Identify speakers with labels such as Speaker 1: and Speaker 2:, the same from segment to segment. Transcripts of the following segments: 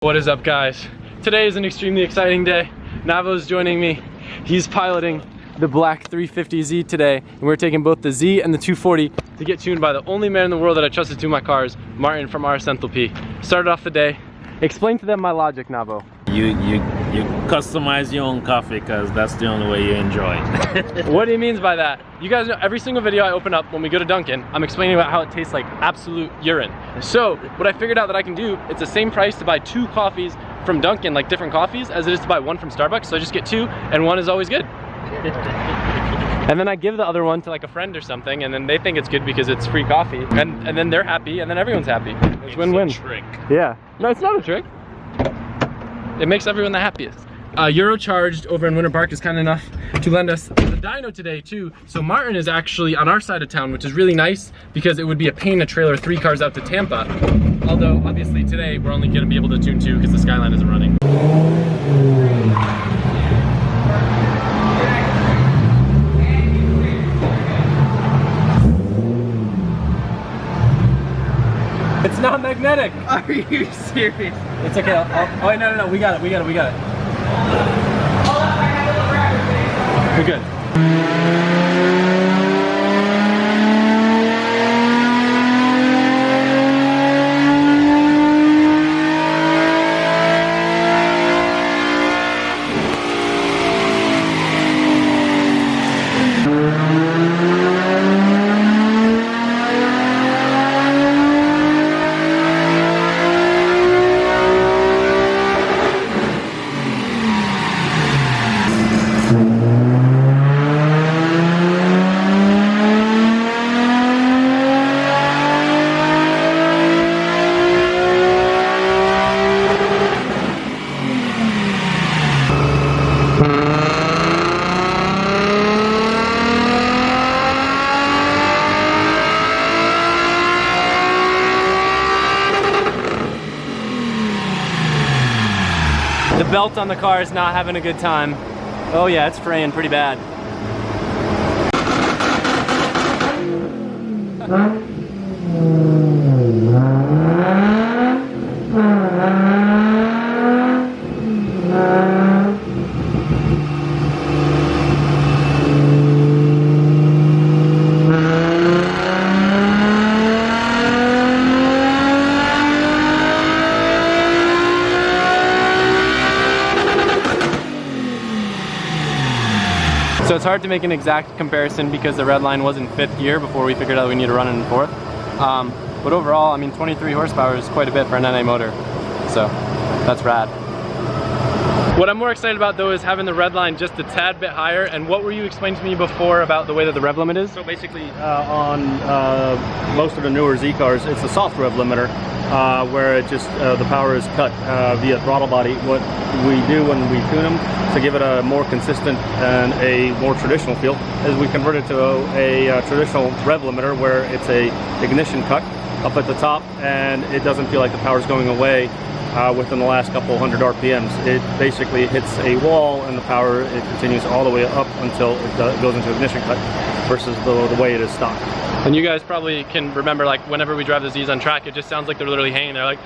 Speaker 1: What is up, guys? Today is an extremely exciting day. Navo's joining me. He's piloting the black 350Z today, and we're taking both the Z and the 240 to get tuned by the only man in the world that I trusted to my cars, Martin from RS Enthalpy. Started off the day. Explain to them my logic, Navo.
Speaker 2: You customize your own coffee because that's the only way you enjoy it.
Speaker 1: What he means by that, you guys know every single video I open up when we go to Dunkin', I'm explaining about how it tastes like absolute urine. So what I figured out that I can do, it's the same price to buy 2 coffees from Dunkin', like different coffees, as it is to buy 1 from Starbucks. So I just get 2 and 1 is always good. And then I give the other one to like a friend or something, and then they think it's good because it's free coffee, and then they're happy, and then everyone's happy. It's win-win.
Speaker 2: It's a trick.
Speaker 1: Yeah. No, it's not a trick. It makes everyone the happiest. Eurocharged over in Winter Park is kind enough to lend us the dyno today too. So Martin is actually on our side of town, which is really nice because it would be a pain to trailer 3 cars out to Tampa. Although obviously today we're only going to be able to tune 2 because the Skyline isn't running. It's not magnetic.
Speaker 3: Are you serious?
Speaker 1: It's okay. Oh wait, no, we got it. We're good. The belt on the car is not having a good time. Oh yeah, it's fraying pretty bad. So it's hard to make an exact comparison because the red line was in 5th gear before we figured out we need to run it in 4th. But overall, I mean, 23 horsepower is quite a bit for an NA motor. So that's rad. What I'm more excited about though is having the red line just a tad bit higher. And what were you explaining to me before about the way that the rev limit is?
Speaker 3: So basically on most of the newer Z cars, it's a soft rev limiter where it just the power is cut via throttle body. What we do when we tune them to give it a more consistent and a more traditional feel is we convert it to a traditional rev limiter where it's a ignition cut up at the top, and it doesn't feel like the power is going away within the last couple hundred RPMs. It basically hits a wall and the power, it continues all the way up until it goes into ignition cut versus the way it is stock.
Speaker 1: And you guys probably can remember, like, whenever we drive the Z's on track, it just sounds like they're literally hanging there like,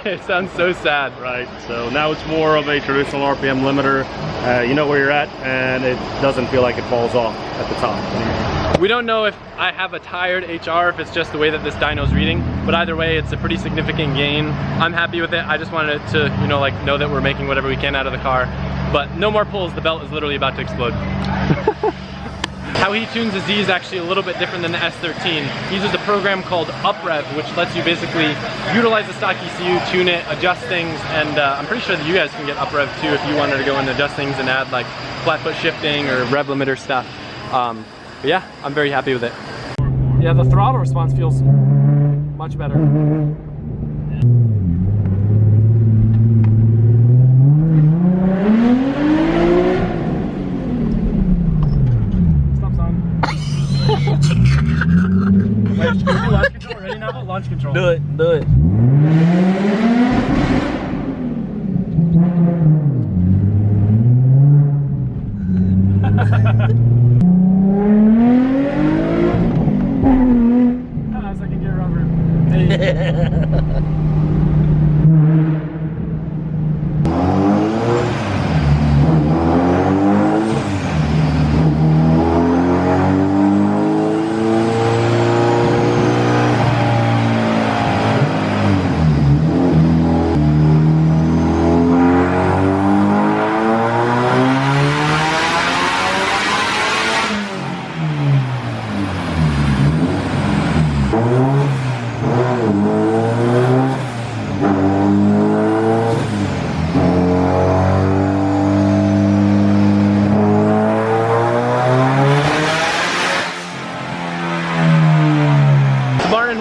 Speaker 1: it sounds so sad.
Speaker 3: Right, so now it's more of a traditional RPM limiter. You know where you're at, and it doesn't feel like it falls off at the top.
Speaker 1: We don't know if I have a tired HR, if it's just the way that this dyno's reading, but either way, it's a pretty significant gain. I'm happy with it. I just wanted it to, you know, like, know that we're making whatever we can out of the car. But no more pulls, the belt is literally about to explode. How he tunes the Z is actually a little bit different than the S13. He uses a program called UpRev, which lets you basically utilize the stock ECU, tune it, adjust things, and I'm pretty sure that you guys can get UpRev too if you wanted to go and adjust things and add like flat foot shifting or rev limiter stuff. But yeah, I'm very happy with it. Yeah, the throttle response feels much better. Wait, should we do launch control? Ready now? Launch control.
Speaker 2: Do it, do it.
Speaker 1: Second gear rubber. Hey.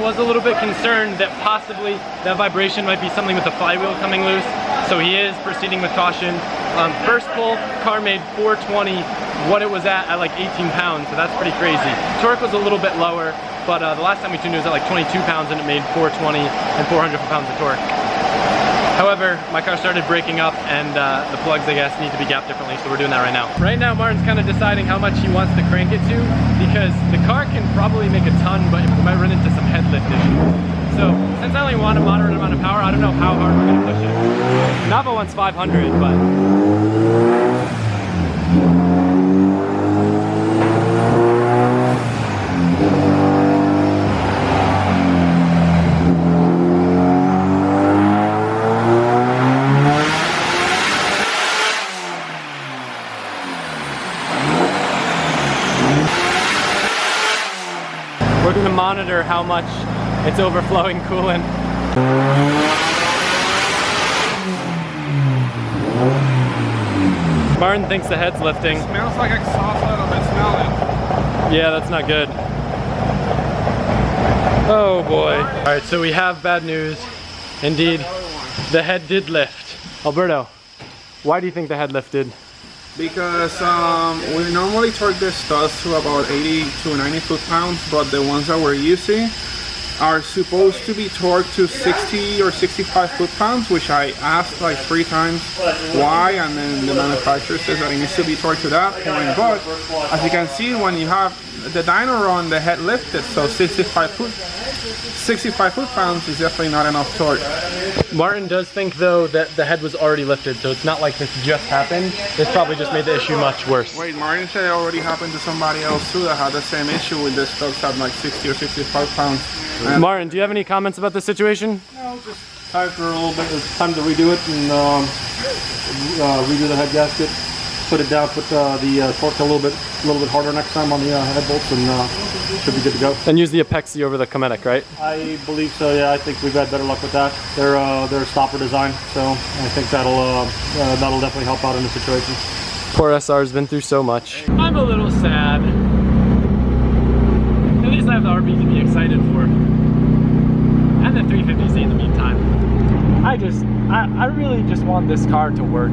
Speaker 1: Was a little bit concerned that possibly that vibration might be something with the flywheel coming loose, so he is proceeding with caution. First pull, car made 420, what it was at like 18 pounds, so that's pretty crazy. Torque was a little bit lower, but the last time we tuned it was at like 22 pounds and it made 420 and 400 pounds of torque. However, my car started breaking up and the plugs, I guess, need to be gapped differently, so we're doing that right now. Right now, Martin's kind of deciding how much he wants to crank it to, because the car can probably make a ton, but we might run into some head lift issues. So, since I only want a moderate amount of power, I don't know how hard we're gonna push it. Nava wants 500, but... We're going to monitor how much it's overflowing coolant. Martin thinks the head's lifting.
Speaker 4: It smells like exhaust a little bit, smell it.
Speaker 1: Yeah, that's not good. Oh boy. Alright, so we have bad news. Indeed, the head did lift. Alberto, why do you think the head lifted?
Speaker 4: Because we normally torque the studs to about 80 to 90 foot-pounds, but the ones that we're using are supposed to be torqued to 60 or 65 foot-pounds, which I asked like 3 times why, and then the manufacturer says that it needs to be torqued to that point. But as you can see, when you have the Dyno Run, the head lifted, so 65 foot-pounds is definitely not enough torque.
Speaker 1: Martin does think though that the head was already lifted, so it's not like this just happened. This probably just made the issue much worse.
Speaker 4: Wait, Martin said it already happened to somebody else too that had the same issue with the studs at like 60 or 65 pounds. And
Speaker 1: Martin, do you have any comments about this situation?
Speaker 3: No, just time for a little bit. It's time to redo it and redo the head gasket. Put it down. Put the torque a little bit harder next time on the head bolts, and should be good to go.
Speaker 1: And use the Apexi over the Cometic, right?
Speaker 3: I believe so. Yeah, I think we've had better luck with that. They're a stopper design, so I think that'll definitely help out in the situation.
Speaker 1: Poor SR's been through so much. I'm a little sad. At least I have the RB to be excited for. And the 350Z in the meantime. I really just want this car to work.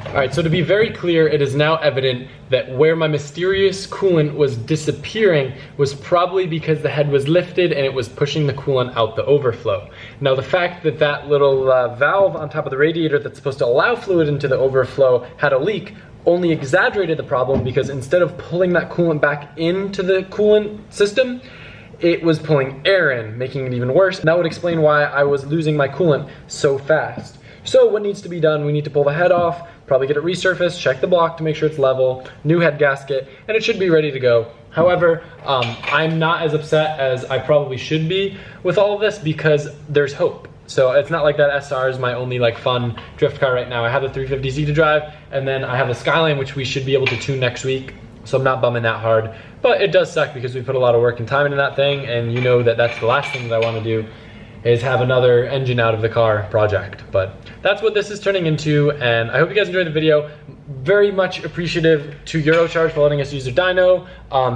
Speaker 1: Alright, so to be very clear, it is now evident that where my mysterious coolant was disappearing was probably because the head was lifted and it was pushing the coolant out the overflow. Now the fact that that little valve on top of the radiator that's supposed to allow fluid into the overflow had a leak only exaggerated the problem, because instead of pulling that coolant back into the coolant system, it was pulling air in, making it even worse. And that would explain why I was losing my coolant so fast. So what needs to be done? We need to pull the head off, probably get it resurfaced, check the block to make sure it's level, new head gasket, and it should be ready to go. However, I'm not as upset as I probably should be with all of this, because there's hope. So it's not like that SR is my only like fun drift car right now. I have the 350Z to drive, and then I have a Skyline, which we should be able to tune next week. So I'm not bumming that hard, but it does suck because we put a lot of work and time into that thing, and you know that that's the last thing that I want to do, is have another engine out of the car project. But that's what this is turning into, and I hope you guys enjoyed the video. Very much appreciative to Eurocharge for letting us use their dyno,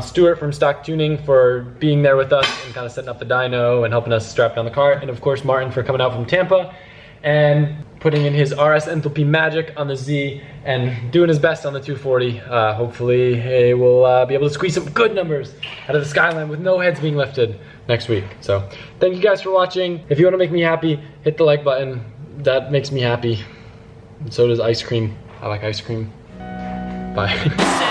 Speaker 1: Stuart from Stock Tuning for being there with us and kind of setting up the dyno and helping us strap down the car, and of course Martin for coming out from Tampa and putting in his RS enthalpy magic on the Z and doing his best on the 240. Hopefully he will be able to squeeze some good numbers out of the Skyline with no heads being lifted next week. So thank you guys for watching. If you want to make me happy, hit the like button. That makes me happy. And so does ice cream. I like ice cream. Bye.